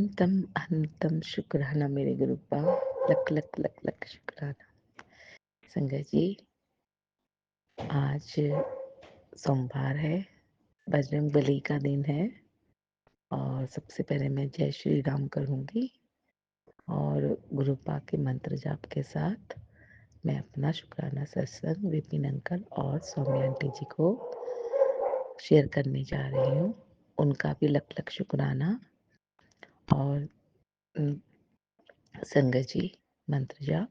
अनंतम अनंतम शुक्राना मेरे गुरुपा। लख लख लख लख शुक्राना। संगत जी, आज सोमवार है, बजरंगबली का दिन है और सबसे पहले मैं जय श्री राम करूंगी और गुरुपा के मंत्र जाप के साथ मैं अपना शुक्राना सत्संग विपिन अंकल और सौम्या आंटी जी को शेयर करने जा रही हूँ। उनका भी लख लख शुक्राना। और संगत जी, मंत्र जाप।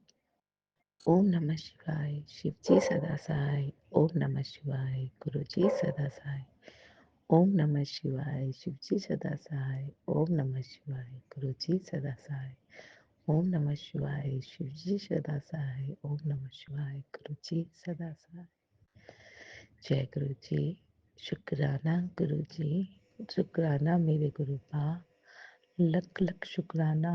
ओम नमः शिवाय। शिव जी सदा सहाय। ओम नमः शिवाय। गुरु जी सदा सहाय। ओम नमः शिवाय। शिव जी सदा सहाय। ओम नमः शिवाय। गुरु जी सदा सहाय। ओम नमः शिवाय। शिव जी सदा सहाय। ओम नमः शिवाय। गुरु जी सदा सहाय। जय गुरु जी। शुक्राना गुरु जी। शुक्राना मेरे गुरु बा। लख लख शुक्राना।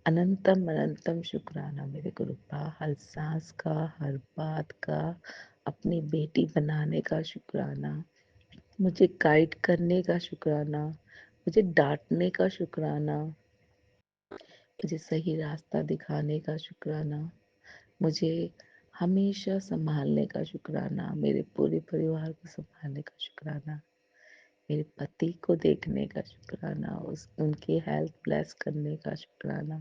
अनंतम अनंतम शुक्राना मेरे गुरुपा। हर सांस का, हर बात का, अपनी बेटी बनाने का शुक्राना, मुझे गाइड करने का शुक्राना, मुझे डांटने का शुक्राना, मुझे सही रास्ता दिखाने का शुक्राना, मुझे हमेशा संभालने का शुक्राना, मेरे पूरे परिवार को संभालने का शुक्राना, मेरे पति को देखने का शुक्राना, उनकी हेल्थ ब्लेस करने का शुक्राना,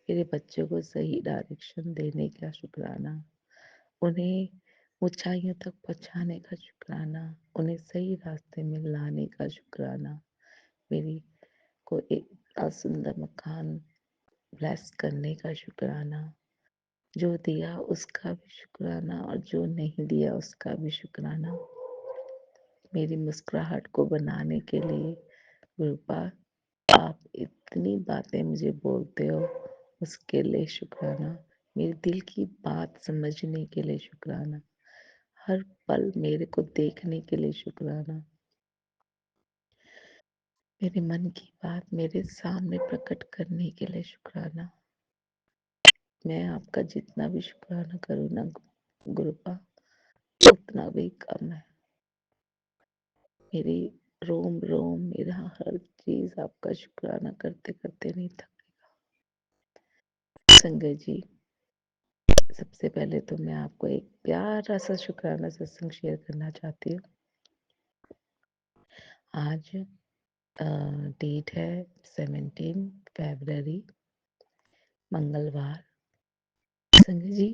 मेरे बच्चों को सही डायरेक्शन देने का शुक्राना, उन्हें ऊंचाइयों तक पहुंचाने का शुक्राना, उन्हें सही रास्ते में लाने का शुक्राना, मेरी को एक सुंदर मकान ब्लेस करने का शुक्राना, जो दिया उसका भी शुक्राना और जो नहीं दिया उसका भी शुक्राना, मेरी मुस्कुराहट को बनाने के लिए गुरुपा आप इतनी बातें मुझे बोलते हो, उसके लिए शुक्राना। मेरे दिल की बात समझने के लिए शुक्राना। हर पल मेरे को देखने के लिए शुक्राना। मेरे मन की बात मेरे सामने प्रकट करने के लिए शुक्राना। मैं आपका जितना भी शुक्राना करूँ ना गुरुपा, उतना भी कम है। मेरी रोम रोम, मेरा हर चीज आपका शुक्राना करते करते नहीं थकेगा। संगत जी, सबसे पहले तो मैं आपको एक प्यारा सा शुक्राना सत्संग शेयर करना चाहती हूँ। आज डेट है 17 फरवरी, मंगलवार। संगत जी,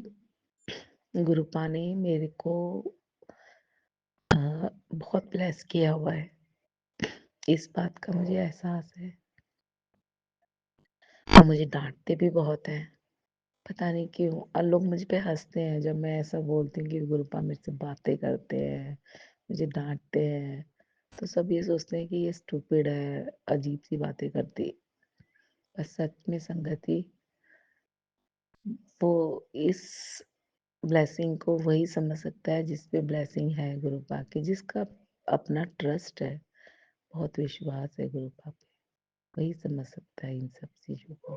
गुरुपा ने मेरे को बहुत ब्लेस किया हुआ है, इस बात का मुझे एहसास है। और मुझे डांटते भी बहुत हैं, पता नहीं क्यों। और लोग मुझ पे हंसते हैं जब मैं ऐसा बोलती हूँ कि गुरुपा मेरे से बातें करते हैं, मुझे डांटते हैं, तो सब ये सोचते हैं कि ये स्टूपिड है, अजीब सी बातें करती। पर सच में संगति, वो इस ब्लेसिंग को वही समझ सकता है जिस पे ब्लेसिंग है गुरुपा की, जिसका अपना ट्रस्ट है, बहुत विश्वास है गुरुपा पे, वही समझ सकता है इन सब चीजों को।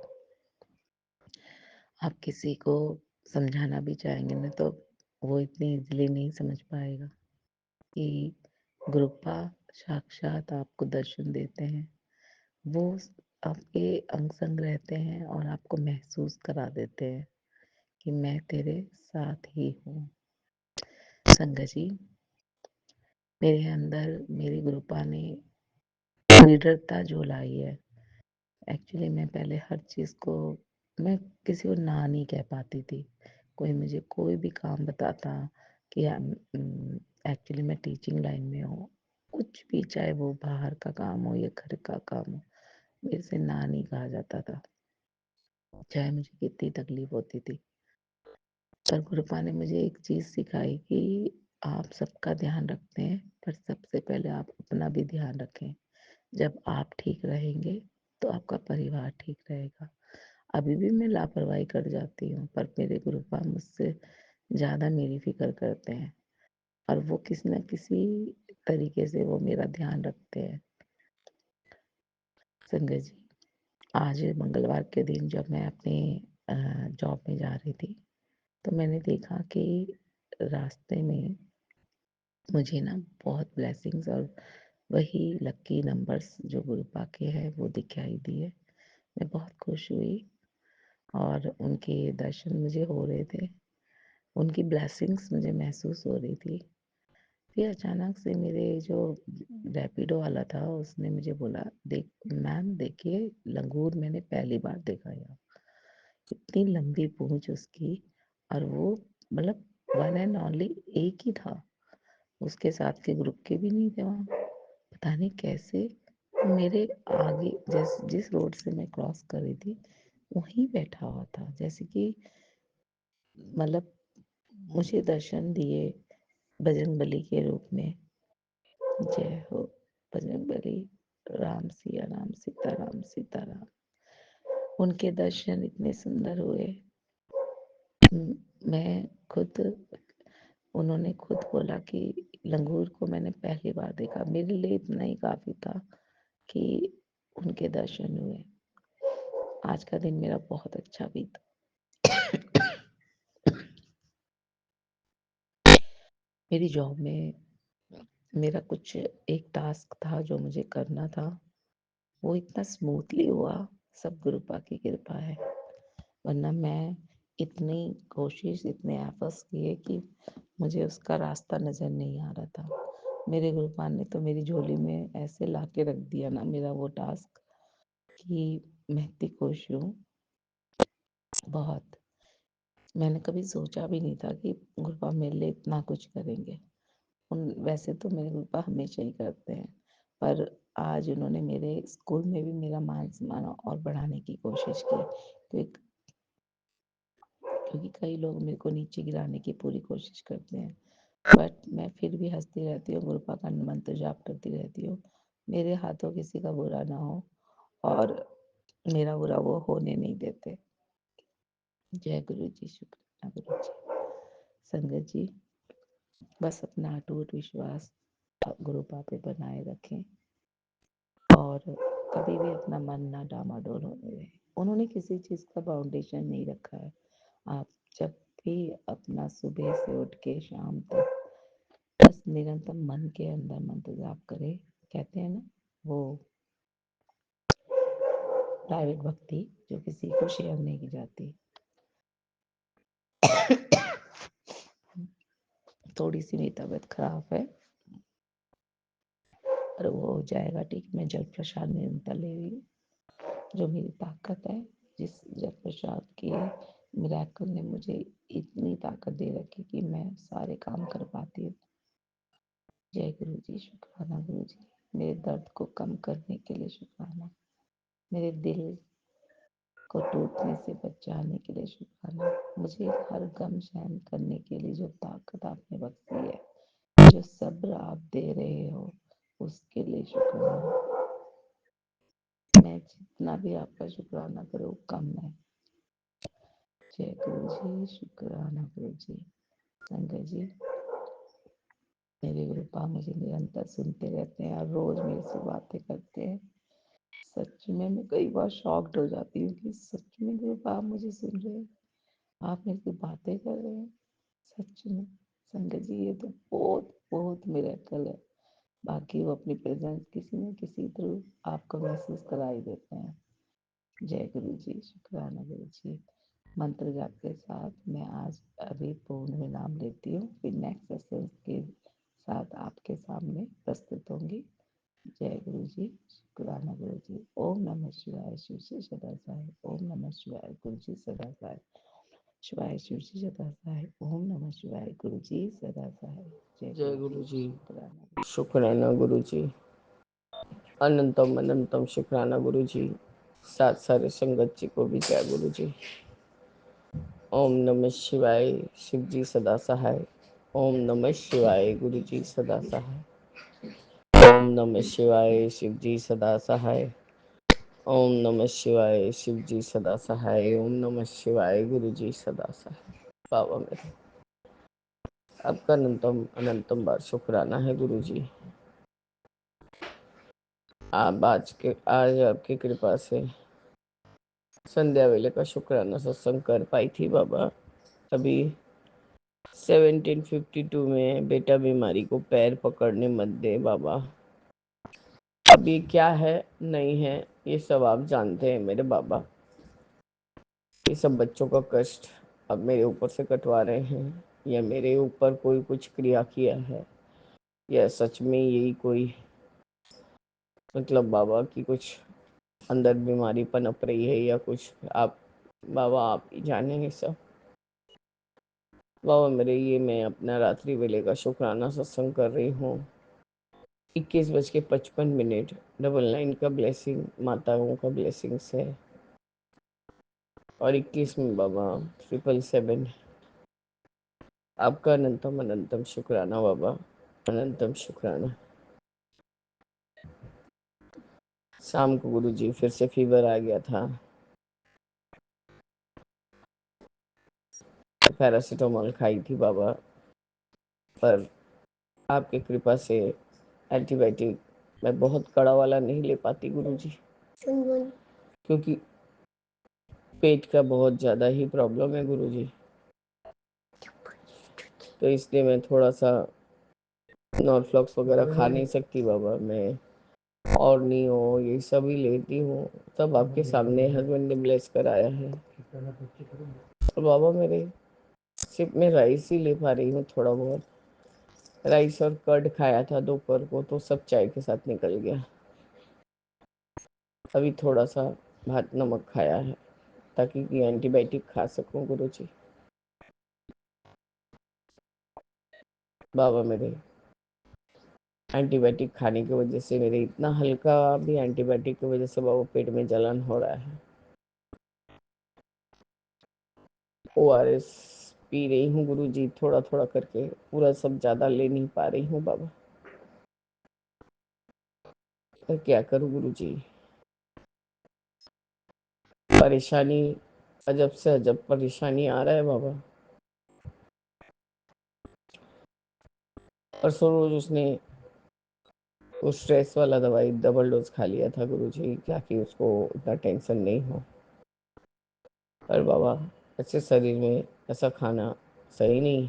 आप किसी को समझाना भी चाहेंगे ना तो वो इतनी इजीली नहीं समझ पाएगा कि गुरुपा साक्षात आपको दर्शन देते हैं, वो आपके अंग संग रहते हैं और आपको महसूस करा देते हैं कि मैं तेरे साथ ही हूँ। संगत जी, मेरे अंदर मेरी गुरुपा ने निडरता जो लाई है। एक्चुअली मैं पहले हर चीज़ को, मैं किसी को ना नहीं कह पाती थी। कोई मुझे कोई भी काम बताता कि एक्चुअली मैं टीचिंग लाइन में हूँ, कुछ भी, चाहे वो बाहर का काम हो या घर का काम हो, मेरे से ना नहीं कहा जाता था, चाहे मुझे कितनी तकलीफ होती थी। पर गुरुपा ने मुझे एक चीज़ सिखाई कि आप सबका ध्यान रखते हैं, पर सबसे पहले आप अपना भी ध्यान रखें। जब आप ठीक रहेंगे तो आपका परिवार ठीक रहेगा। अभी भी मैं लापरवाही कर जाती हूँ, पर मेरे गुरुपा मुझसे ज़्यादा मेरी फिक्र करते हैं और वो किसी न किसी तरीके से वो मेरा ध्यान रखते हैं। संगत जी, आज मंगलवार के दिन जब मैं अपने जॉब में जा रही थी, तो मैंने देखा कि रास्ते में मुझे ना बहुत ब्लेसिंग्स और वही लकी नंबर्स जो गुरुपा के हैं वो दिखाई दिए। मैं बहुत खुश हुई और उनके दर्शन मुझे हो रहे थे। उनकी ब्लेसिंग्स मुझे महसूस हो रही थी। फिर अचानक से मेरे जो रैपिडो वाला था उसने मुझे बोला, देख मैम देखिए लंगूर मैंने पहली बार देखा यहाँ। इतनी लंबी पूँछ उसकी और वो मतलब वन एंड ओनली एक ही था। उसके साथ के ग्रुप के भी नहीं थे वहाँ। पता नहीं कैसे मेरे आगे जिस रोड से मैं क्रॉस कर रही थी वहीं बैठा हुआ था। जैसे कि मतलब मुझे दर्शन दिए बजरंगबली के रूप में। जय हो बजरंगबली, राम सिया राम सीताराम सीताराम। उनके दर्शन इतने सुंदर हुए। मैं खुद उन्होंने खुद बोला कि लंगूर को मैंने पहली बार देखा। मेरे लिए इतना ही काफ़ी था कि उनके दर्शन हुए। आज का दिन मेरा बहुत अच्छा बीता। मेरी जॉब में मेरा कुछ एक टास्क था जो मुझे करना था, वो इतना स्मूथली हुआ, सब गुरुपा की कृपा है। वरना मैं इतनी कोशिश इतने एफर्ट्स किए कि मुझे उसका रास्ता नज़र नहीं आ रहा था। मेरे गुरुपान ने तो मेरी झोली में ऐसे ला के रख दिया ना मेरा वो टास्क कि मैं इतनी खुश हूँ बहुत। मैंने कभी सोचा भी नहीं था कि गुरुपा मेरे लिए इतना कुछ करेंगे। वैसे तो मेरे पापा हमेशा ही करते हैं, पर आज उन्होंने मेरे स्कूल में भी मेरा मान सम्मान और बढ़ाने की कोशिश की। क्योंकि कई लोग मेरे को नीचे गिराने की पूरी कोशिश करते हैं, बट मैं फिर भी हंसती रहती हूँ, गुरुपा का मंत्र जाप करती रहती हूँ। मेरे हाथों किसी का बुरा ना हो और मेरा बुरा वो होने नहीं देते। जय गुरु जी, शुक्रिया गुरु जी। संगत जी, बस अपना अटूट विश्वास गुरुपा पे बनाए रखें और कभी भी अपना मन ना डामाडोल होने दें। उन्होंने किसी चीज़ का फाउंडेशन नहीं रखा है। आप जब भी अपना सुबह से उठ के शाम तक बस निरंतर मन के अंदर मंत्र जाप करें। कहते हैं ना वो प्राइवेट भक्ति जो किसी को शेयर नहीं की जाती। थोड़ी सी मेरी तबीयत खराब है और वो हो जाएगा ठीक। मैं जल प्रसाद निरंतर ले रही हूँ। जो मेरी ताकत है, जिस जल प्रसाद की मिराकल ने मुझे इतनी ताकत दे रखी कि मैं सारे काम कर पाती हूँ। जय गुरु जी, शुक्राना गुरु जी। मेरे दर्द को कम करने के लिए शुक्राना। मेरे दिल को टूटने से बचाने के लिए शुक्राना। मुझे हर गम सहन करने के लिए जो ताकत आपने बख्शी है, जो सब्र आप दे रहे हो, उसके लिए शुक्राना। मैं जितना भी आपका शुक्राना करूँ कम है। जय गुरु जी, शुक्राना गुरु जी। संगत जी, मेरे गुरुपा मुझे निरंतर सुनते रहते हैं और रोज मेरे से बातें करते हैं। सच में मैं कई बार शॉक्ड हो जाती हूँ कि सच में गुरुपा आप मुझे सुन रहे हैं, आप मेरे से बातें कर रहे हैं। सच में संगत जी, ये तो बहुत बहुत मिरेकल है। बाकी वो अपनी प्रेजेंस किसी न किसी थ्रू आपको महसूस करा ही देते हैं। जय गुरु जी, शुक्राना गुरु जी। मंत्र जाप के साथ मैं आज अभी पूर्ण विराम लेती हूँ, फिर नेक्स्ट सेशन के साथ आपके सामने प्रस्तुत होंगी। जय गुरु जी, शुक्राना गुरु जी। ओम नमः शिवाय, शिव जी सदा सहाय। ओम नमः शिवाय, गुरु जी सदा सहाय। शिवाय शिव जी सदा सहाय। ओम नमः शिवाय, गुरु जी सदा सहाय। जय जय गुरु गुरु जी, जी, शुक्राना। शुक्राना गुरु जी, अनंतम अनंतम शुक्राना गुरु जी। साथ सारे संगत जी को भी जय गुरु जी। ओम नमः शिवाय, शिव जी सदा सहाय। ओम नमः शिवाय, गुरु जी सदा सहाय। ओम नमः शिवाय, शिव जी सदा सहाय। ओम नमः शिवाय, शिव जी सदा सहाय। ओम नमः शिवाय, गुरु जी सदा सहाय। बाबा मेरे, आपका अनंतम अनंतम बार शुक्राना है गुरु जी। आप आज आपकी कृपा से संध्या वेले का शुक्राना सत्संग कर पाई थी बाबा। अभी 1752 में बेटा बीमारी को पैर पकड़ने मत दे बाबा। अब ये क्या है नहीं है ये सब आप जानते हैं मेरे बाबा। ये सब बच्चों का कष्ट अब मेरे ऊपर से कटवा रहे हैं, या मेरे ऊपर कोई कुछ क्रिया किया है, या सच में यही कोई मतलब बाबा की कुछ अंदर बीमारी पनप रही है या कुछ। आप बाबा आप ही जाने ये सब। बाबा मेरे ये मैं अपना रात्रि वेले का शुक्राना सत्संग कर रही हूँ। 21:55 99 का ब्लेसिंग माताओं का ब्लेसिंग्स है, और 21 में बाबा 777। आपका अनंतम अनंतम शुक्राना बाबा, अनंतम शुक्राना। शाम को गुरु जी फिर से फीवर आ गया था, पैरासीटामोल खाई थी बाबा, पर आपकी कृपा से एंटीबायोटिक मैं बहुत कड़ा वाला नहीं ले पाती गुरु जी, क्योंकि पेट का बहुत ज़्यादा ही प्रॉब्लम है गुरु जी। तो इसलिए मैं थोड़ा सा नॉर्फ्लॉक्स वगैरह खा नहीं सकती बाबा मैं, और नहीं हो ये सभी लेती हूँ। तब आपके सामने हस्बैंड ने ब्लेस कराया है। और बाबा मेरे सिर्फ मैं राइस ही ले पा रही हूँ, थोड़ा बहुत राइस और कर्ड खाया था दोपहर को, तो सब चाय के साथ निकल गया। अभी थोड़ा सा भात नमक खाया है ताकि कि एंटीबायोटिक खा सकूं गुरु जी। बाबा मेरे एंटीबायोटिक खाने की वजह से मेरे इतना हल्का भी एंटीबायोटिक की वजह से बाबा पेट में जलन हो रहा है। ORS पी रही हूँ गुरु जी, थोड़ा थोड़ा करके, पूरा सब ज्यादा ले नहीं पा रही हूँ बाबा। पर क्या करूँ गुरु जी, परेशानी अजब से अजब परेशानी आ रहा है बाबा। परसों रोज उसने वो स्ट्रेस वाला दवाई डबल डोज खा लिया था गुरु जी, क्या कि उसको इतना टेंशन नहीं हो। पर बाबा अच्छे शरीर में ऐसा खाना सही नहीं।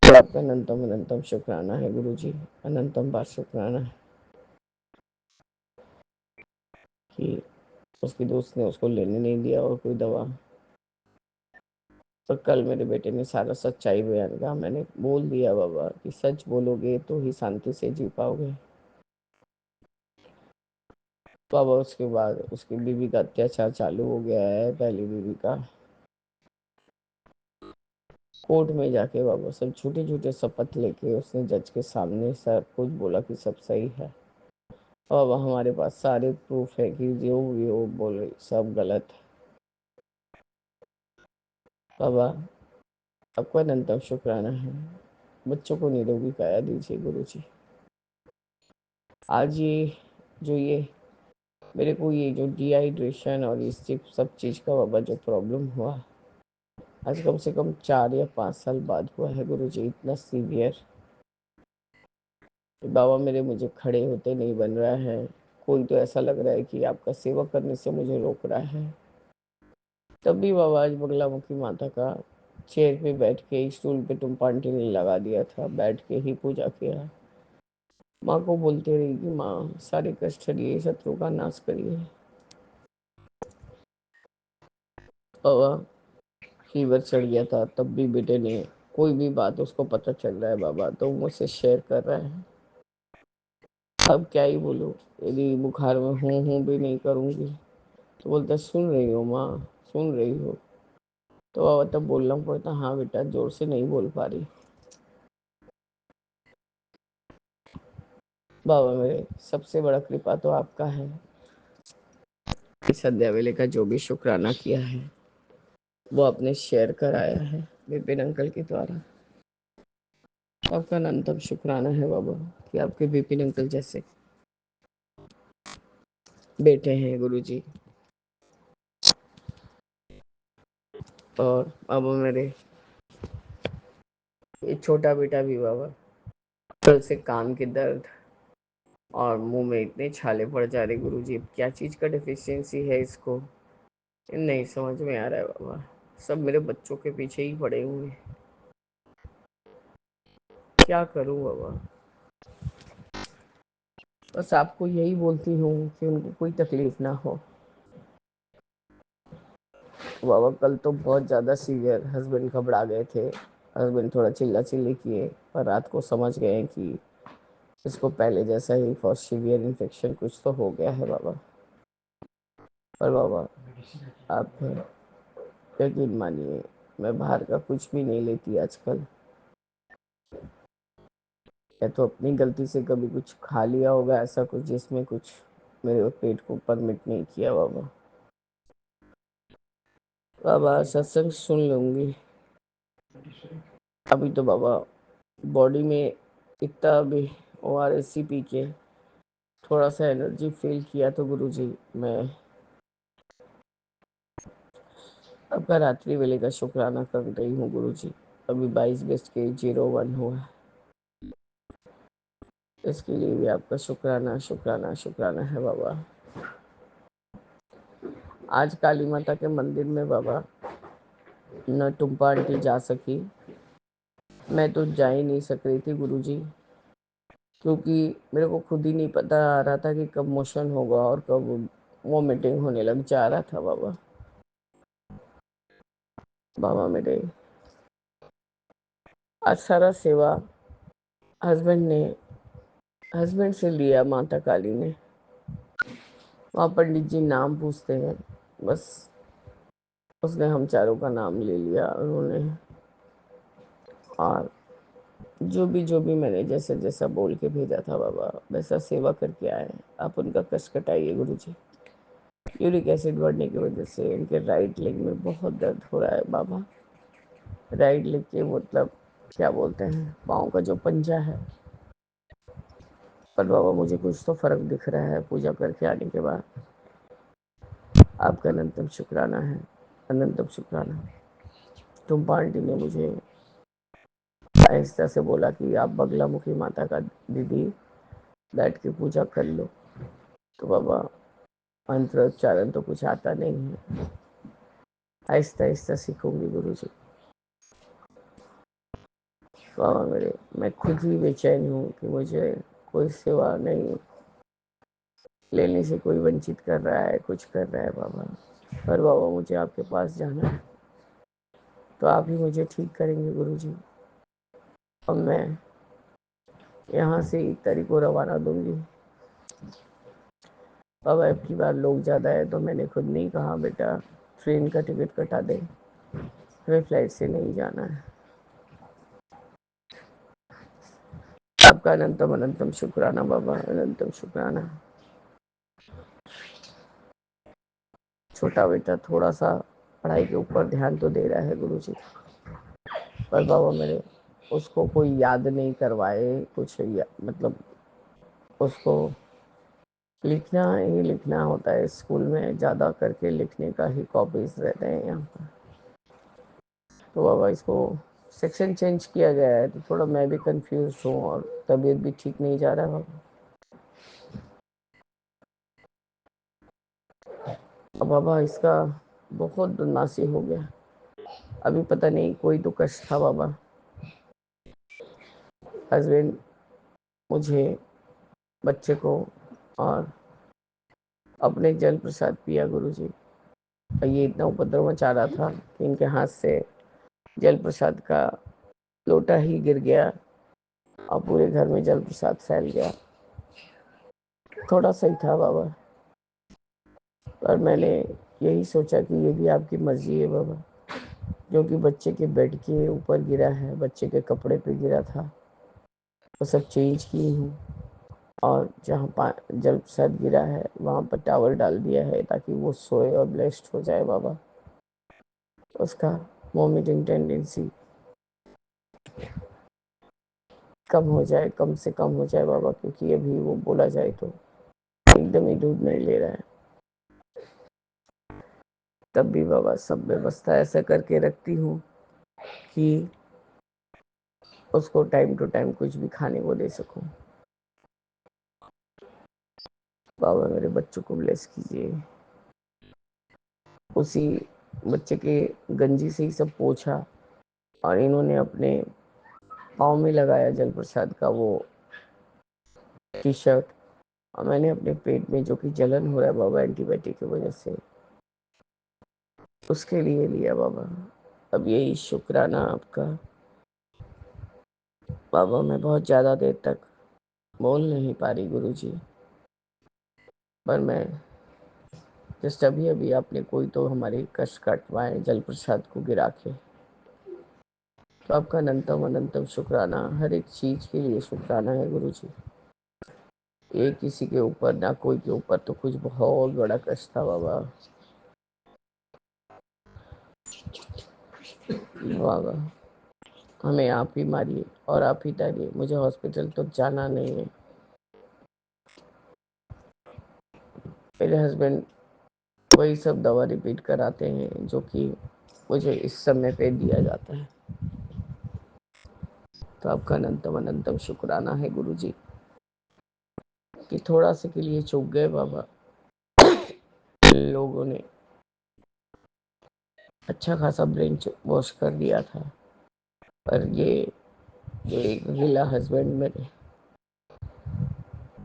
तो आपका अनंतम अनंतम शुक्राना है गुरु जी, अनंतम बार शुक्राना है कि उसके दोस्त ने उसको लेने नहीं दिया और कोई दवा। पर कल मेरे बेटे ने सारा सच्चाई बयान कहा, मैंने बोल दिया बाबा कि सच बोलोगे तो ही शांति से जी पाओगे। बाबा उसके बाद उसकी बीवी का अत्याचार चालू हो गया है, पहली बीवी का। कोर्ट में जाके बाबा सब झूठे झूठे शपथ लेके उसने जज के सामने सब कुछ बोला कि सब सही है। बाबा हमारे पास सारे प्रूफ है कि जो भी वो बोले सब गलत है। बाबा आपका अनंतम शुक्राना है, बच्चों को निरोगी काया दीजिए गुरु जी। आज ये मेरे को ये जो डिहाइड्रेशन और इस सब चीज़ का बाबा जो प्रॉब्लम हुआ, आज कम से कम 4 या 5 साल बाद हुआ है गुरु जी, इतना सीवियर। बाबा मेरे मुझे खड़े होते नहीं बन रहा है, कोई तो ऐसा लग रहा है कि आपका सेवा करने से मुझे रोक रहा है। तब भी बाबा आज बगला मुखी माता का चेयर पे बैठ के स्टूल पे तुम पांटी ने लगा दिया था, बैठ के ही पूजा किया। माँ को बोलते रही कि माँ सारे कष्ट हरिए, शत्रु का नाश करिए। बाबा फीवर चढ़ गया था तब भी बेटे ने कोई भी बात उसको पता चल रहा है बाबा तो मुझसे शेयर कर रहा है। अब क्या ही बोलूँ, यदि बुखार में हूँ भी नहीं करूँगी तो बोलता सुन रही हो माँ, सुन रही हो। तो बाबा तब बोलना पड़ता हाँ बेटा जोर से नहीं बोल पा रही। बाबा मेरे सबसे बड़ा कृपा तो आपका है, इस अध्याय का जो भी शुक्राना किया है वो आपने शेयर कराया है विपिन अंकल के द्वारा। आपका अनंतम शुक्राना है बाबा कि आपके विपिन अंकल जैसे बेटे हैं गुरु जी। और बाबा मेरे ये छोटा बेटा भी बाबा कल से कान के दर्द और मुंह में इतने छाले पड़ जा रहे गुरु जी, क्या चीज़ का डिफिशियंसी है इसको नहीं समझ में आ रहा है बाबा। सब मेरे बच्चों के पीछे ही पड़े हुए हैं, क्या करूं बाबा। बस आपको यही बोलती हूँ कि उनको कोई तकलीफ ना हो। बाबा कल तो बहुत ज़्यादा सीवियर, हस्बैंड घबरा गए थे, हस्बैंड थोड़ा चिल्ला चिल्ली किए, पर रात को समझ गए कि इसको पहले जैसा ही फर्स्ट सीवियर इन्फेक्शन कुछ तो हो गया है बाबा। पर बाबा आप यकीन मानिए, मैं बाहर का कुछ भी नहीं लेती आजकल। या तो अपनी गलती से कभी कुछ खा लिया होगा ऐसा कुछ जिसमें कुछ मेरे पेट को परमिट नहीं किया बाबा। बाबा सत्संग सुन लूँगी। अभी तो बाबा बॉडी में इतना भी ORS पी के थोड़ा सा एनर्जी फील किया तो गुरुजी मैं आपका रात्रि वेले का शुक्राना कर रही हूँ गुरुजी। अभी 22 बज के 01 हुआ है, इसके लिए भी आपका शुक्राना शुक्राना शुक्राना है बाबा। आज काली माता के मंदिर में बाबा न टुम्पा आंटी जा सकी, मैं तो जा ही नहीं सक रही थी गुरुजी, क्योंकि मेरे को खुद ही नहीं पता आ रहा था कि कब मोशन होगा और कब वॉमिटिंग होने लग जा रहा था बाबा। बाबा मेरे आज सारा सेवा हस्बैंड हस्बैंड से लिया, माता काली ने। वहाँ पंडित जी नाम पूछते हैं, बस उसने हम चारों का नाम ले लिया उन्होंने। और जो भी मैंने जैसा जैसा बोल के भेजा था बाबा वैसा सेवा करके आए। आप उनका कष्ट कटाइए गुरु जी। यूरिक एसिड बढ़ने की वजह से उनके राइट लेग में बहुत दर्द हो रहा है बाबा। राइट लेग के मतलब क्या बोलते हैं, पाँव का जो पंजा है। पर बाबा मुझे कुछ तो फर्क दिख रहा है पूजा करके आने के बाद। आपका अनंतम शुक्राना है, अनंतम शुक्राना। तुम पार्टी ने मुझे आहिस्ता से बोला कि आप बगलामुखी माता का दीदी बैठ के पूजा कर लो। तो बाबा मंत्र उच्चारण तो कुछ आता नहीं है, आहिस्ता आहिस्ता सीखूंगी गुरु जी। बाबा मेरे मैं खुद ही बेचैन हूँ कि मुझे कोई सेवा नहीं लेने से कोई वंचित कर रहा है, कुछ कर रहा है बाबा। पर बाबा मुझे आपके पास जाना है, तो आप ही मुझे ठीक करेंगे गुरु जी। अब मैं यहाँ से 1 तारीख को रवाना दूंगी। बाबा अब की बार लोग ज़्यादा है तो मैंने खुद नहीं कहा बेटा ट्रेन का टिकट कटा दे, हमें फ्लाइट से नहीं जाना है। आपका अनंतम अनंतम शुक्राना बाबा, अनंतम शुक्राना। छोटा बेटा थोड़ा सा पढ़ाई के ऊपर ध्यान तो दे रहा है गुरु जी, पर बाबा मेरे उसको कोई याद नहीं करवाए कुछ मतलब उसको लिखना ही लिखना होता है स्कूल में, ज़्यादा करके लिखने का ही कॉपीज रहते हैं यहाँ पर। तो बाबा इसको सेक्शन चेंज किया गया है, तो थोड़ा मैं भी कंफ्यूज हूँ और तबीयत भी ठीक नहीं जा रहा है बाबा। अब बाबा इसका बहुत बदमाशी हो गया, अभी पता नहीं कोई तो कष्ट था बाबा। हस्बैंड मुझे, बच्चे को और अपने जल प्रसाद पिया गुरु जी। ये इतना उपद्रव मचा रहा था कि इनके हाथ से जल प्रसाद का लोटा ही गिर गया और पूरे घर में जल प्रसाद फैल गया। थोड़ा सही था बाबा, पर मैंने यही सोचा कि ये भी आपकी मर्जी है बाबा, क्योंकि बच्चे के बेड के ऊपर गिरा है, बच्चे के कपड़े पे गिरा था, वो सब चेंज किए हूँ। और जहाँ जल प्रसाद गिरा है वहाँ पर टावल डाल दिया है ताकि वो सोए और ब्लेस्ड हो जाए बाबा। उसका वॉमिटिंग टेंडेंसी कम हो जाए, कम से कम हो जाए बाबा, क्योंकि अभी वो बोला जाए तो एकदम ही दूध नहीं ले रहा है। तब भी बाबा सब व्यवस्था ऐसा करके रखती हूँ कि उसको टाइम टू टाइम कुछ भी खाने को दे सकूं। बाबा मेरे बच्चों को ब्लेस कीजिए। उसी बच्चे के गंजी से ही सब पोछा और इन्होंने अपने पाँव में लगाया जल प्रसाद का वो टी शर्ट, और मैंने अपने पेट में जो कि जलन हो रहा है बाबा एंटीबायोटिक की वजह से, उसके लिए लिया बाबा। अब यही शुक्राना आपका बाबा। मैं बहुत ज़्यादा देर तक बोल नहीं पा रही गुरुजी, पर मैं जस्ट अभी अभी आपने कोई तो हमारे कष्ट कटवाए जल प्रसाद को गिरा के, तो आपका अनंतम अनंतम शुक्राना। हर एक चीज़ के लिए शुक्राना है गुरुजी। एक किसी के ऊपर ना कोई के ऊपर, तो कुछ बहुत बड़ा कष्ट था बाबा। बाबा हमें आप ही मारिए और आप ही तारिए, मुझे हॉस्पिटल तो जाना नहीं है। मेरे हस्बैंड वही सब दवा रिपीट कराते हैं जो कि मुझे इस समय पे दिया जाता है। तो आपका अनंतम अनंतम शुक्राना है गुरुजी कि थोड़ा से के लिए चूक गए बाबा। लोगों ने अच्छा खासा ब्रेन वॉश कर दिया था, पर ये जो एक गिला हस्बैंड मेरे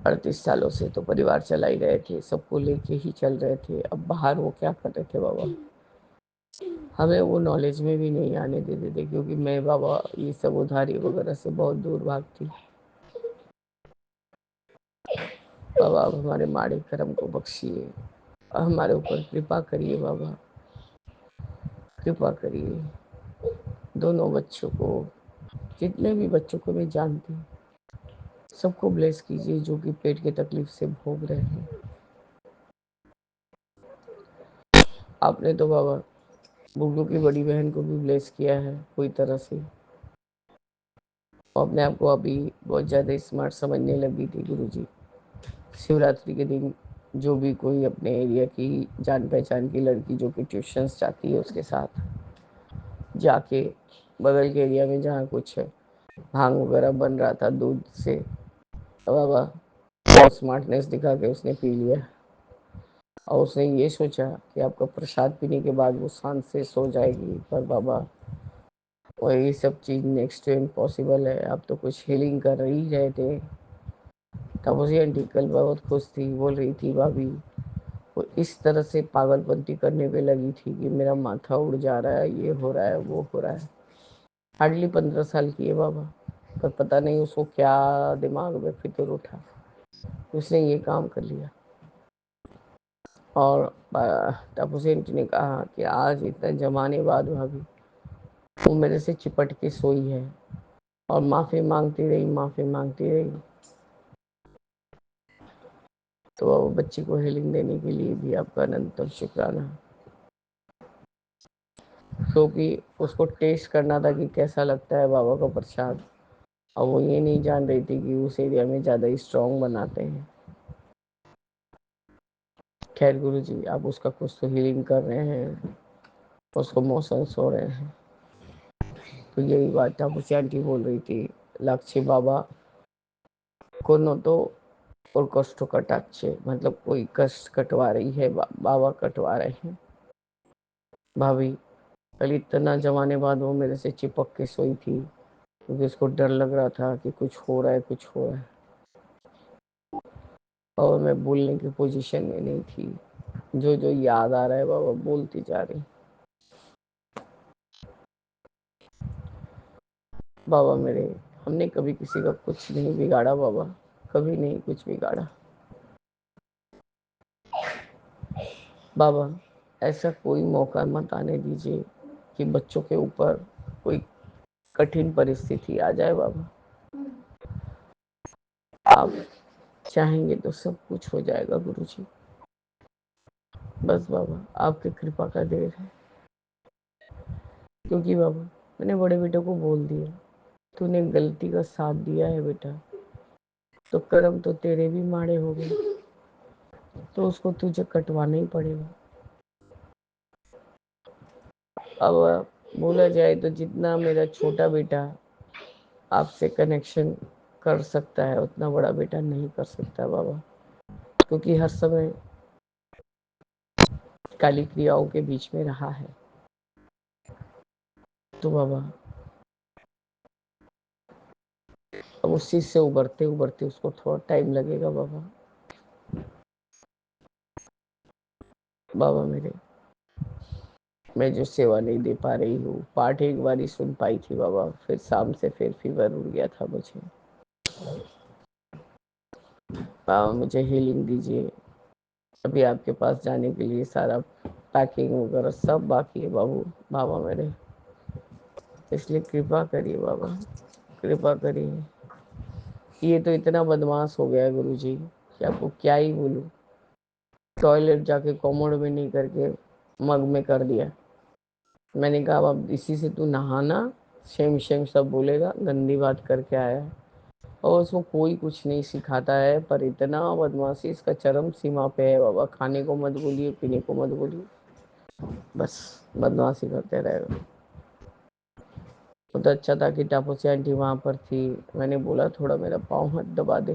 38 सालों से तो परिवार चला ही रहे थे, सबको लेके ही चल रहे थे। अब बाहर वो क्या कर रहे थे बाबा, हमें वो नॉलेज में भी नहीं आने देते थे, क्योंकि मैं बाबा ये सब उधारी वगैरह से बहुत दूर भागती। बाबा आप हमारे माड़े कर्म को बख्शिए, हमारे ऊपर कृपा करिए बाबा, कृपा करिए। दोनों बच्चों को, जितने भी बच्चों को मैं जानती हूँ, सबको ब्लेस कीजिए जो कि पेट की तकलीफ से भोग रहे हैं। आपने तो बाबा बुगलू की बड़ी बहन को भी ब्लेस किया है कोई तरह से, और अपने आप को अभी बहुत ज़्यादा स्मार्ट समझने लगी थी गुरुजी। शिवरात्रि के दिन जो भी कोई अपने एरिया की जान पहचान की लड़की जो कि ट्यूशन्स जाती है, उसके साथ जाके बगल के एरिया में जहाँ कुछ भांग वगैरह बन रहा था दूध से, तो बाबा बहुत स्मार्टनेस दिखा के उसने पी लिया। और उसने ये सोचा कि आपका प्रसाद पीने के बाद वो शांत से सो जाएगी, पर बाबा वही सब चीज़ नेक्स्ट टू इम्पॉसिबल है। आप तो कुछ हीलिंग कर ही रहे थे। तब उसी आंटी कल बहुत खुश थी, बोल रही थी भाभी वो इस तरह से पागलपंती करने पे लगी थी कि मेरा माथा उड़ जा रहा है, ये हो रहा है, वो हो रहा है। हार्डली 15 साल की है बाबा, पर पता नहीं उसको क्या दिमाग में फिक्र उठा, उसने ये काम कर लिया। और तब उसे आंटी ने कहा कि आज इतने जमाने बाद भाभी वो मेरे से चिपट के सोई है, और माफ़ी मांगती रही, माफ़ी मांगती रही। तो बच्ची को हीलिंग देने के लिए भी आपका अनंत शुक्राना, क्योंकि उसको टेस्ट करना था कि कैसा लगता है बाबा का प्रसाद। और वो ये नहीं जान रही थी कि उस एरिया में ज़्यादा स्ट्रॉन्ग बनाते हैं। खैर गुरु जी आप उसका कुछ तो हीलिंग कर रहे हैं, उसको मोशंस हो रहे हैं। तो यही बात था, मुझे आंटी बोल रही थी लक्ष्य बाबा को न तो और कष्ट कटाच्छे, मतलब कोई कष्ट कटवा रही है, बाबा कटवा रहे हैं। भाभी कल इतना जमाने बाद वो मेरे से चिपक के सोई थी, क्योंकि उसको डर लग रहा था कि कुछ हो रहा है, कुछ हो रहा है। और मैं बोलने की पोजीशन में नहीं थी। जो जो याद आ रहा है बाबा बोलती जा रही। बाबा मेरे, हमने कभी किसी का कुछ नहीं बिगाड़ा बाबा, कभी नहीं कुछ बिगाड़ा बाबा। ऐसा कोई मौका मत आने दीजिए कि बच्चों के ऊपर कोई कठिन परिस्थिति आ जाए बाबा। आप चाहेंगे तो सब कुछ हो जाएगा गुरुजी। बस बाबा आपकी कृपा का देर है। क्योंकि बाबा मैंने बड़े बेटे को बोल दिया, तूने गलती का साथ दिया है बेटा, तो कर्म तो तेरे भी माड़े हो गए, तो उसको तुझे कटवाना ही पड़ेगा। अब बोला जाए तो जितना मेरा छोटा बेटा आपसे कनेक्शन कर सकता है, उतना बड़ा बेटा नहीं कर सकता बाबा, क्योंकि हर समय काली क्रियाओं के बीच में रहा है। तो बाबा अब उस चीज से उबरते उबरते उसको थोड़ा टाइम लगेगा बाबा। बाबा मेरे, मैं जो सेवा नहीं दे पा रही हूँ, पाठ एक बार ही सुन पाई थी बाबा, फिर शाम से फिर फीवर उड़ गया था मुझे। बाबा मुझे हीलिंग दीजिए। अभी आपके पास जाने के लिए सारा पैकिंग वगैरह सब बाकी है बाबू, बाबा मेरे, इसलिए कृपा करिए बाबा, कृपा करिए। ये तो इतना बदमाश हो गया है गुरु जी कि आपको क्या ही बोलूँ। टॉयलेट जाके कॉमोड में नहीं करके मग में कर दिया। मैंने कहा अब इसी से तू नहाना, शेम शेम सब बोलेगा, गंदी बात करके आया है। और उसको कोई कुछ नहीं सिखाता है, पर इतना बदमाशी इसका चरम सीमा पे है बाबा। खाने को मत बोलिए, पीने को मत बोलिए, बस बदमाशी करते रहेगा। तो अच्छा था कि टापोसी आंटी वहाँ पर थी, मैंने बोला थोड़ा मेरा पाँव हाथ दबा दे,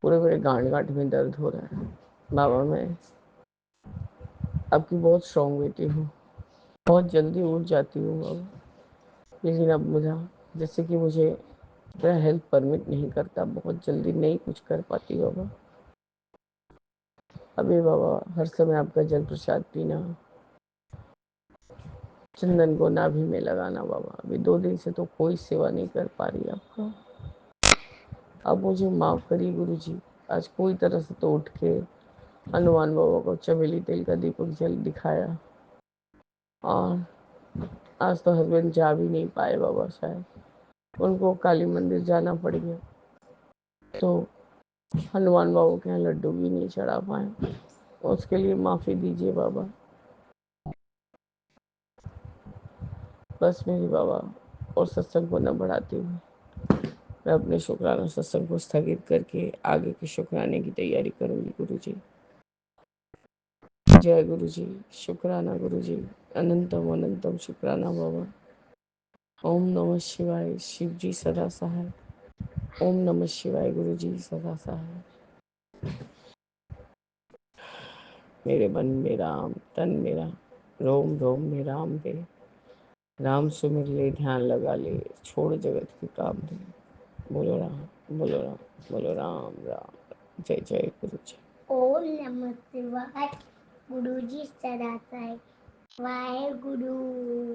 पूरे मेरे गांठ गांठ में दर्द हो रहा है। बाबा मैं आपकी बहुत स्ट्रांग बेटी हूँ, बहुत जल्दी उठ जाती हूँ बाबा, लेकिन अब मुझे जैसे कि मुझे मेरा हेल्थ परमिट नहीं करता, बहुत जल्दी नहीं कुछ कर पाती बाबा। अभी बाबा हर समय आपका जल प्रसाद पीना, चंदन को नाभि में लगाना बाबा। अभी 2 दिन से तो कोई सेवा नहीं कर पा रही आपका, अब मुझे माफ करिए गुरु जी। आज कोई तरह से तो उठ के हनुमान बाबा को चमेली तेल का दीपक जल दिखाया, और आज तो हस्बैंड जा भी नहीं पाए बाबा, शायद उनको काली मंदिर जाना पड़ गया, तो हनुमान बाबा के यहाँ लड्डू भी नहीं चढ़ा पाए। उसके लिए माफ़ी दीजिए बाबा। बस मेरी बाबा, और सत्संग को न बढ़ाती हूँ, मैं अपने शुक्राना सत्संग को स्थगित करके आगे के शुक्राने की तैयारी करूँगी गुरु जी। जय गुरु जी, शुक्राना गुरु जी, अनंतम अनंतम शुक्राना बाबा। ओम नमः शिवाय, शिव जी सदा सहाय। ओम नमः शिवाय, गुरु जी सदा सहाय। मेरे मन में राम, तन मेरा, रोम रोम में राम दे, राम सुमिर ले ध्यान लगा ले, छोड़ जगत के काम दे। बोलो राम, बोलो राम, बोलो राम राम। जय जय गुरु जी। ओम नमः शिवाय, गुरु जी सदा सहाय। वाहेगुरु,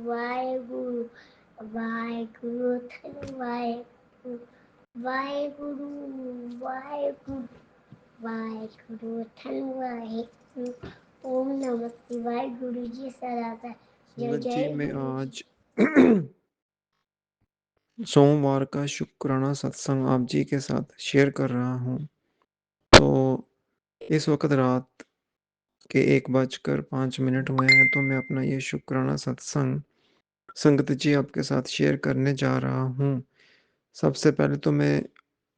वाहेगुरु, वाहेगुरु धन वाहेगुरु, वाहेगुरु, वाहेगुरु, वाहेगुरु धन वाहेगुरु। ओम नमः शिवाय, गुरु जी सदा सहाय। जय संगत जी, जय मैं गुरु जी। आज सोमवार का शुक्राना सत्संग आप जी के साथ शेयर कर रहा हूँ। तो इस वक्त रात के 1:05 हुए हैं, तो मैं अपना ये शुक्राना सत्संग संगत जी आपके साथ शेयर करने जा रहा हूँ। सबसे पहले तो मैं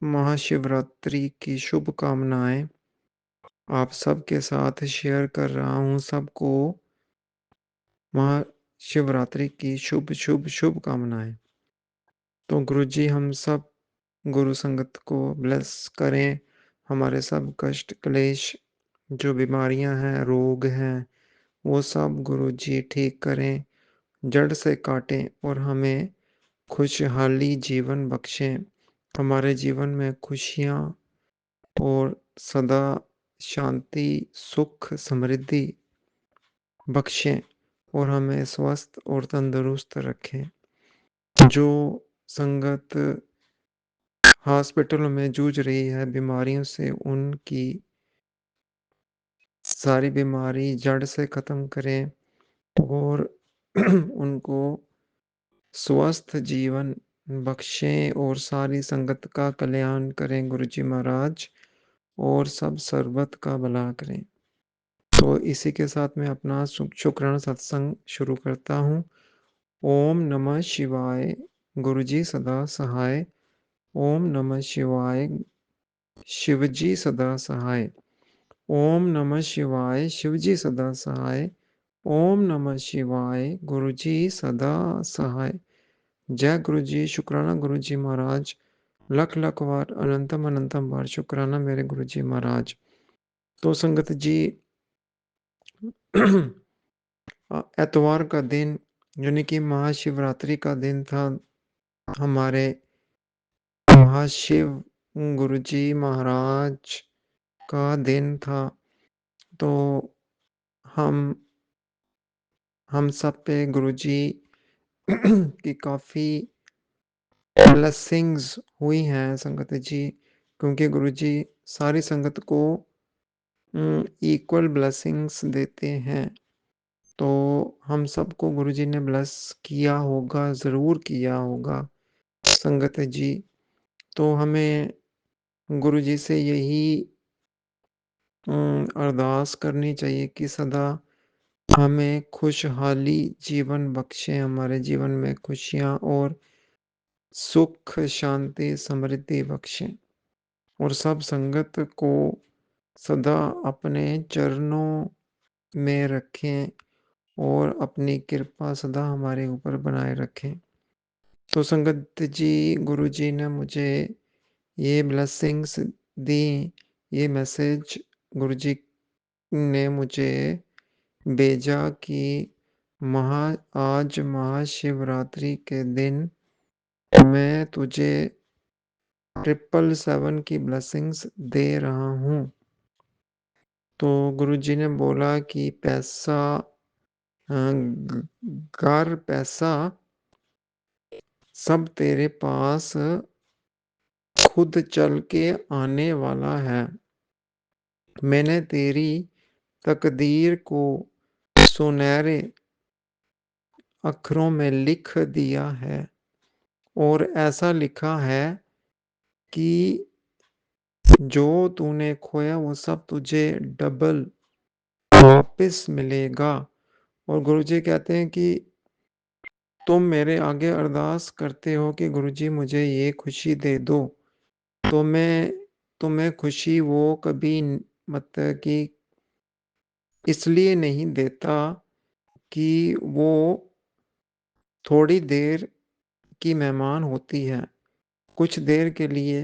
महाशिवरात्रि की शुभकामनाएं आप सबके साथ शेयर कर रहा हूँ। सबको महाशिवरात्रि की शुभ शुभ शुभकामनाएं। तो गुरु जी हम सब गुरु संगत को ब्लेस करें, हमारे सब कष्ट क्लेश जो बीमारियां हैं, रोग हैं, वो सब गुरु जी ठीक करें, जड़ से काटें और हमें खुशहाली जीवन बख्शें। हमारे जीवन में खुशियाँ और सदा शांति, सुख, समृद्धि बख्शें और हमें स्वस्थ और तंदुरुस्त रखें। जो संगत हॉस्पिटलों में जूझ रही है बीमारियों से, उनकी सारी बीमारी जड़ से ख़त्म करें और उनको स्वस्थ जीवन बख्शें और सारी संगत का कल्याण करें गुरुजी महाराज, और सब सर्बत का भला करें। तो इसी के साथ मैं अपना शुक्राना सत्संग शुरू करता हूँ। ओम नमः शिवाय, गुरुजी सदा सहाय। ओम नमः शिवाय, शिवजी सदा सहाय। ओम नमः शिवाय, शिवजी सदा सहाय। ओम नमः शिवाय, गुरुजी सदा सहाय। जय गुरु जी, शुक्राना गुरु जी महाराज, लख लख बार अनंतम अनंतम बार शुक्राना मेरे गुरु जी महाराज। तो संगत जी एतवार का दिन यानी कि महाशिवरात्रि का दिन था। हमारे महाशिव गुरु जी महाराज का दिन था, तो हम सब पे गुरुजी की काफ़ी ब्लेसिंग्स हुई हैं संगत जी, क्योंकि गुरुजी सारी संगत को इक्वल ब्लेसिंग्स देते हैं। तो हम सबको गुरुजी ने ब्लेस किया होगा, ज़रूर किया होगा संगत जी। तो हमें गुरुजी से यही अरदास करनी चाहिए कि सदा हमें खुशहाली जीवन बख्शें, हमारे जीवन में खुशियाँ और सुख, शांति, समृद्धि बख्शें और सब संगत को सदा अपने चरणों में रखें और अपनी कृपा सदा हमारे ऊपर बनाए रखें। तो संगत जी, गुरुजी ने मुझे ये ब्लेसिंग्स दी, ये मैसेज गुरुजी ने मुझे भेजा कि महा आज महाशिवरात्रि के दिन मैं तुझे 777 की ब्लेसिंग्स दे रहा हूँ। तो गुरुजी ने बोला कि पैसा घर पैसा सब तेरे पास खुद चल के आने वाला है। मैंने तेरी तकदीर को सुनहरे अक्षरों में लिख दिया है और ऐसा लिखा है कि जो तूने खोया वो सब तुझे डबल वापस मिलेगा। और गुरुजी कहते हैं कि तुम मेरे आगे अरदास करते हो कि गुरुजी मुझे ये खुशी दे दो, तो मैं तुम्हें खुशी वो कभी मतलब कि इसलिए नहीं देता कि वो थोड़ी देर की मेहमान होती है, कुछ देर के लिए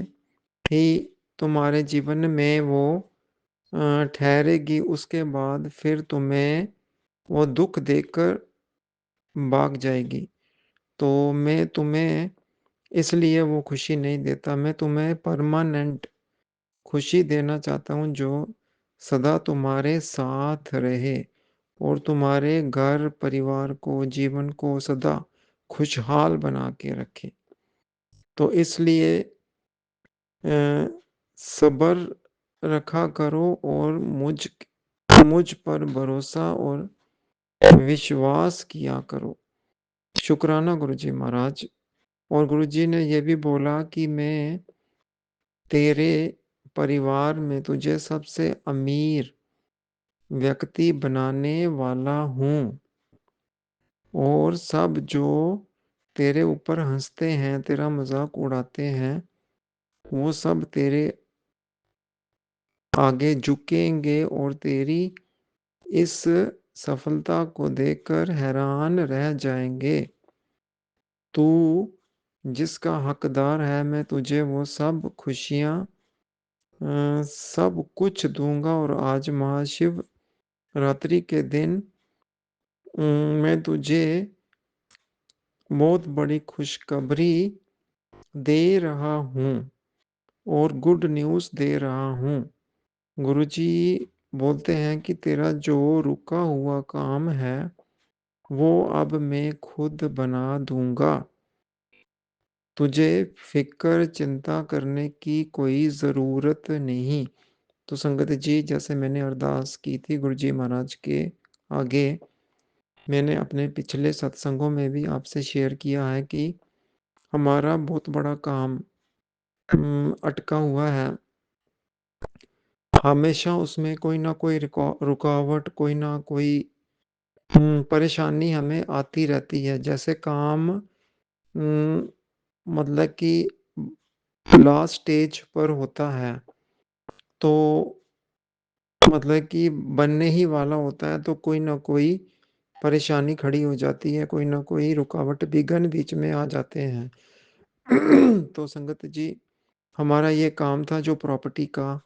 ही तुम्हारे जीवन में वो ठहरेगी, उसके बाद फिर तुम्हें वो दुख देकर भाग जाएगी। तो मैं तुम्हें इसलिए वो खुशी नहीं देता, मैं तुम्हें परमानेंट खुशी देना चाहता हूँ जो सदा तुम्हारे साथ रहे और तुम्हारे घर परिवार को, जीवन को सदा खुशहाल बना के रखे। तो इसलिए सब्र रखा करो और मुझ पर भरोसा और विश्वास किया करो। शुक्राना गुरुजी महाराज। और गुरुजी ने ये भी बोला कि मैं तेरे परिवार में तुझे सबसे अमीर व्यक्ति बनाने वाला हूँ और सब जो तेरे ऊपर हंसते हैं, तेरा मजाक उड़ाते हैं, वो सब तेरे आगे झुकेंगे और तेरी इस सफलता को देखकर हैरान रह जाएंगे। तू जिसका हकदार है, मैं तुझे वो सब खुशियाँ सब कुछ दूंगा। और आज महाशिव रात्रि के दिन मैं तुझे बहुत बड़ी खुशखबरी दे रहा हूँ और गुड न्यूज़ दे रहा हूँ। गुरुजी बोलते हैं कि तेरा जो रुका हुआ काम है वो अब मैं खुद बना दूंगा। तुझे फिक्र चिंता करने की कोई ज़रूरत नहीं। तो संगत जी, जैसे मैंने अरदास की थी गुरुजी महाराज के आगे, मैंने अपने पिछले सत्संगों में भी आपसे शेयर किया है कि हमारा बहुत बड़ा काम अटका हुआ है। हमेशा उसमें कोई ना कोई रुकावट, कोई ना कोई परेशानी हमें आती रहती है। जैसे काम मतलब कि लास्ट स्टेज पर होता है, तो मतलब कि बनने ही वाला होता है, तो कोई ना कोई परेशानी खड़ी हो जाती है, कोई ना कोई रुकावट, विघ्न बीच में आ जाते हैं। तो संगत जी, हमारा ये काम था जो प्रॉपर्टी का,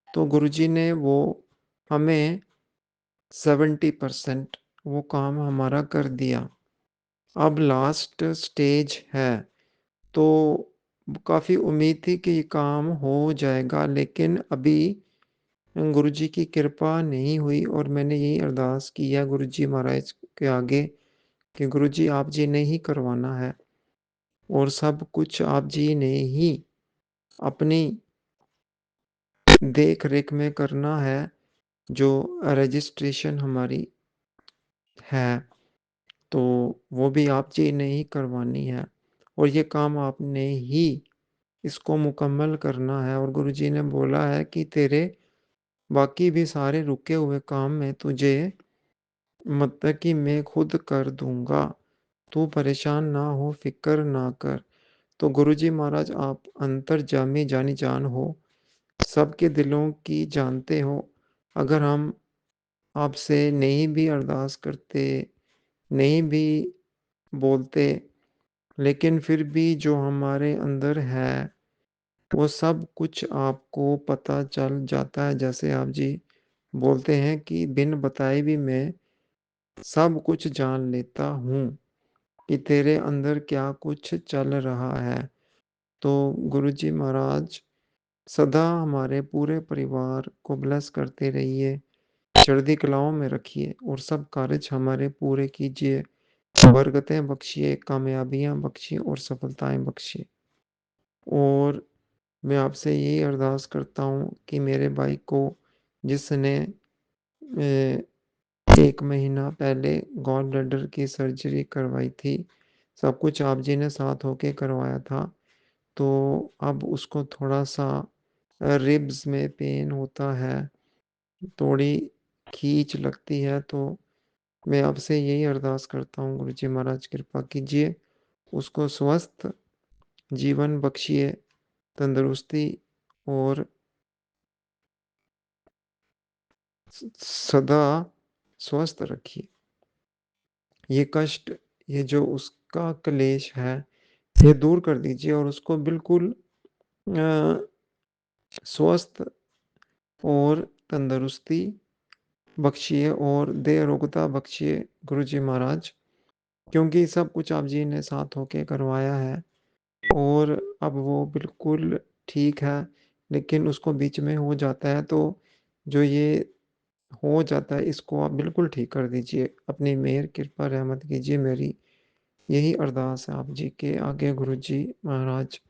तो गुरुजी ने वो हमें 70% वो काम हमारा कर दिया। अब लास्ट स्टेज है, तो काफ़ी उम्मीद थी कि ये काम हो जाएगा, लेकिन अभी गुरुजी की कृपा नहीं हुई और मैंने यही अरदास की है गुरुजी महाराज के आगे कि गुरुजी आप जी ने ही करवाना है और सब कुछ आप जी ने ही अपनी देख-रेख में करना है, जो रजिस्ट्रेशन हमारी है, तो वो भी आप जी ने ही करवानी है और ये काम आपने ही इसको मुकम्मल करना है और गुरुजी ने बोला है कि तेरे बाकी भी सारे रुके हुए काम मैं तुझे मतलब कि मैं खुद कर दूँगा, तू परेशान ना हो, फ़िक्र ना कर। तो गुरुजी महाराज आप अंतर्यामी जानी-जान हो, सबके दिलों की जानते हो। अगर हम आपसे नहीं भी अरदास करते, नहीं भी बोलते, लेकिन फिर भी जो हमारे अंदर है, वो सब कुछ आपको पता चल जाता है। जैसे आप जी बोलते हैं कि बिन बताए भी मैं सब कुछ जान लेता हूँ कि तेरे अंदर क्या कुछ चल रहा है। तो गुरुजी महाराज सदा हमारे पूरे परिवार को ब्लेस करते रहिए, चढ़ती कलाओं में रखिए और सब कार्य हमारे पूरे कीजिए, बरकतें बख्शिए, कामयाबियाँ बख्शिए और सफलताएँ बख्शिए। और मैं आपसे यही अरदास करता हूँ कि मेरे भाई को जिसने 1 महीना पहले गॉल ब्लैडर की सर्जरी करवाई थी, सब कुछ आप जी ने साथ होके करवाया था, तो अब उसको थोड़ा-सा रिब्स में पेन होता है, थोड़ी खींच लगती है, तो मैं आपसे यही अरदास करता हूँ गुरुजी महाराज कृपा कीजिए, उसको स्वस्थ जीवन बख्शिए, तंदुरुस्ती और सदा स्वस्थ रखिए। ये कष्ट, ये जो उसका क्लेश है, ये दूर कर दीजिए और उसको बिल्कुल अ, स्वस्थ और तंदुरुस्ती बख्शिए और दे आरोग्यता बख्शिए गुरुजी महाराज, क्योंकि सब कुछ आप जी ने साथ होके करवाया है और अब वो बिल्कुल ठीक है, लेकिन उसको बीच में हो जाता है, तो जो ये हो जाता है इसको आप बिल्कुल ठीक कर दीजिए। अपनी मेहर, कृपा, रहमत कीजिए, मेरी यही अरदास है आप जी के आगे गुरुजी महाराज।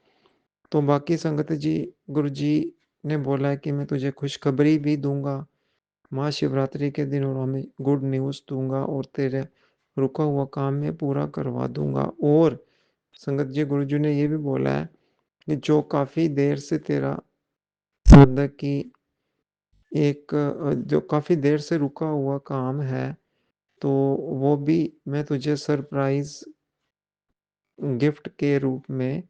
तो बाकी संगत जी, गुरुजी ने बोला है कि मैं तुझे खुशखबरी भी दूँगा, महाशिवरात्रि के दिन और हमें गुड न्यूज़ दूँगा और तेरे रुका हुआ काम मैं पूरा करवा दूँगा। और संगत जी, गुरुजी ने ये भी बोला है कि जो काफ़ी देर से तेरा मतलब कि जो काफ़ी देर से रुका हुआ काम है, तो वो भी मैं तुझे सरप्राइज़ गिफ्ट के रूप में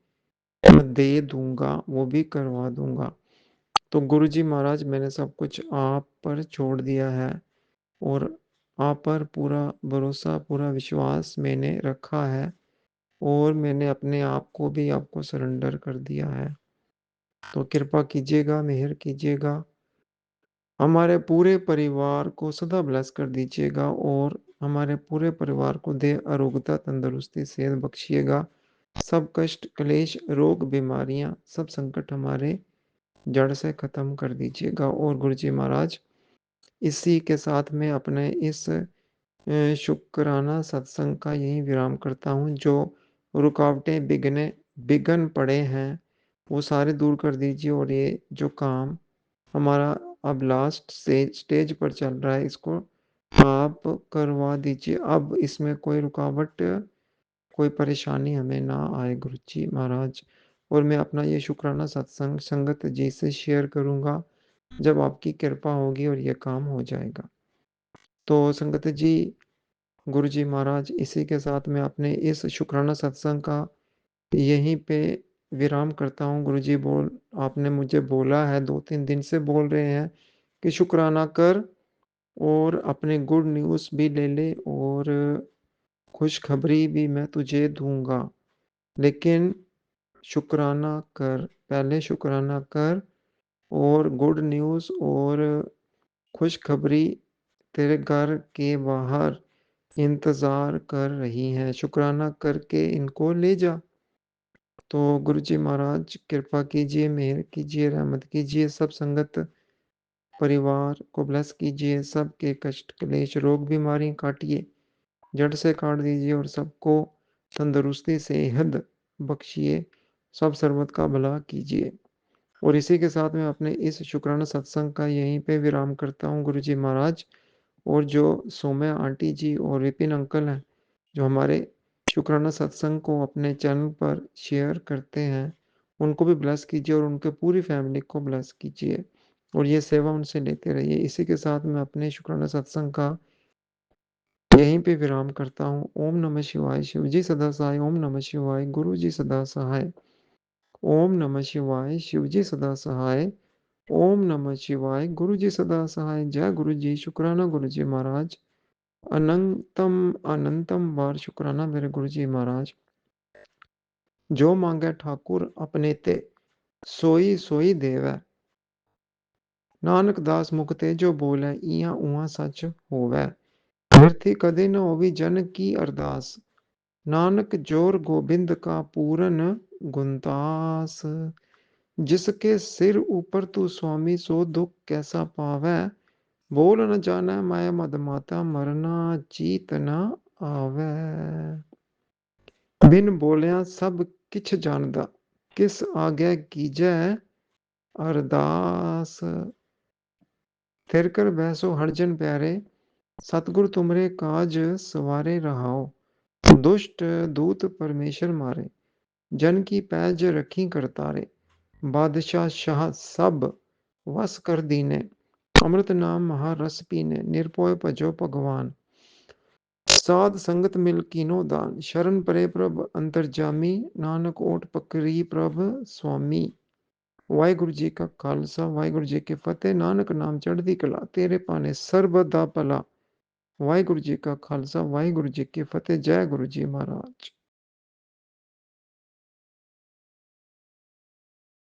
दे दूँगा, वो भी करवा दूँगा। तो गुरुजी महाराज, मैंने सब कुछ आप पर छोड़ दिया है और आप पर पूरा भरोसा, पूरा विश्वास मैंने रखा है और मैंने अपने आप को भी आपको सरेंडर कर दिया है। तो कृपा कीजिएगा, मेहर कीजिएगा, हमारे पूरे परिवार को सदा ब्लेस कर दीजिएगा और हमारे पूरे परिवार को देह आरोग्यता, तंदुरुस्ती, सेहत बख्शिएगा। सब कष्ट, क्लेश, रोग, बीमारियाँ, सब संकट हमारे जड़ से ख़त्म कर दीजिएगा। और गुरुजी महाराज, इसी के साथ मैं अपने इस शुक्राना सत्संग का यहीं विराम करता हूँ। जो रुकावटें, विघ्न पड़े हैं, वो सारे दूर कर दीजिए और ये जो काम हमारा अब लास्ट से स्टेज पर चल रहा है, इसको आप करवा दीजिए। अब इसमें कोई रुकावट, कोई परेशानी हमें ना आए गुरुजी महाराज। और मैं अपना ये शुक्राना सत्संग संगत जी से शेयर करूँगा, जब आपकी कृपा होगी और ये काम हो जाएगा। तो संगत जी, गुरुजी महाराज, इसी के साथ मैं अपने इस शुक्राना सत्संग का यहीं पे विराम करता हूँ। गुरुजी आपने मुझे बोला है, 2-3 दिन से बोल रहे हैं कि शुक्राना कर और अपने गुड न्यूज़ भी ले ले और खुशखबरी भी मैं तुझे दूँगा। लेकिन शुक्राना कर, पहले शुक्राना कर और गुड न्यूज़ और खुशखबरी तेरे घर के बाहर इंतज़ार कर रही हैं, शुक्राना करके इनको ले जा। तो गुरुजी महाराज कृपा कीजिए, मेहर कीजिए, रहमत कीजिए, सब संगत परिवार को ब्लेस कीजिए, सबके कष्ट क्लेश रोग बीमारी काटिए, जड़ से काट दीजिए और सबको तंदुरुस्ती सेहत बख्शिए, सब सर्वत का भला कीजिए। और इसी के साथ मैं अपने इस शुक्राना सत्संग का यहीं पे विराम करता हूँ गुरु जी महाराज। और जो सौम्या आंटी जी और विपिन अंकल हैं, जो हमारे शुक्राना सत्संग को अपने चैनल पर शेयर करते हैं, उनको भी ब्लेस कीजिए और उनके पूरी फैमिली को ब्लेस कीजिए और ये सेवा उनसे लेते रहिए। इसी के साथ मैं अपने शुक्राना सत्संग का यहीं पे विराम करता हूँ। ओम नमः शिवाय, शिव जी सदा सहाय। ओम नमः शिवाय, गुरु जी सदा सहाय। ओम नमः शिवाय, शिव जी सदा सहाय। ओम नमः शिवाय, गुरु जी सदा सहाय। जय गुरु जी, शुक्राना गुरु जी महाराज। अनंतम अनंतम बार शुक्राना मेरे गुरु जी महाराज। जो मांगे ठाकुर अपने ते, सोई सोई देवै। नानक दास मुख ते जो बोले, इया उहा सच होवै। व्यर्थी कदे न होवी जन की अरदास, नानक जोर गोबिंद का पूरन गुणतास। जिसके सिर ऊपर तू स्वामी, सो दुख कैसा पावै। बोल न जाने माया मद माता, मरना जीत न आवे। बिन बोलिया सब किछ जानदा, किस आगे कीजै अरदास। थिर कर बैसो हरजन प्यारे, सतगुर तुमरे काज सवारे रहाओ। दुष्ट दूत परमेश्वर मारे, जन की पैज रखी करतारे। बादशाह शाह सब वस कर दीने, अमृत नाम महारस पीने। निर्भय भजो भगवान, साध संगत मिल कीनो दान। शरण परे प्रभ अंतरजामी, नानक ओट पकड़ी प्रभ स्वामी। वाहिगुरु जी का खालसा, वाहिगुरु जी की फतेह। नानक नाम चढ़दी कला, तेरे पाने सर्बदा भला। वाहिगुरु जी का खालसा, वाहिगुरु जी की फतेह। जय गुरु जी महाराज।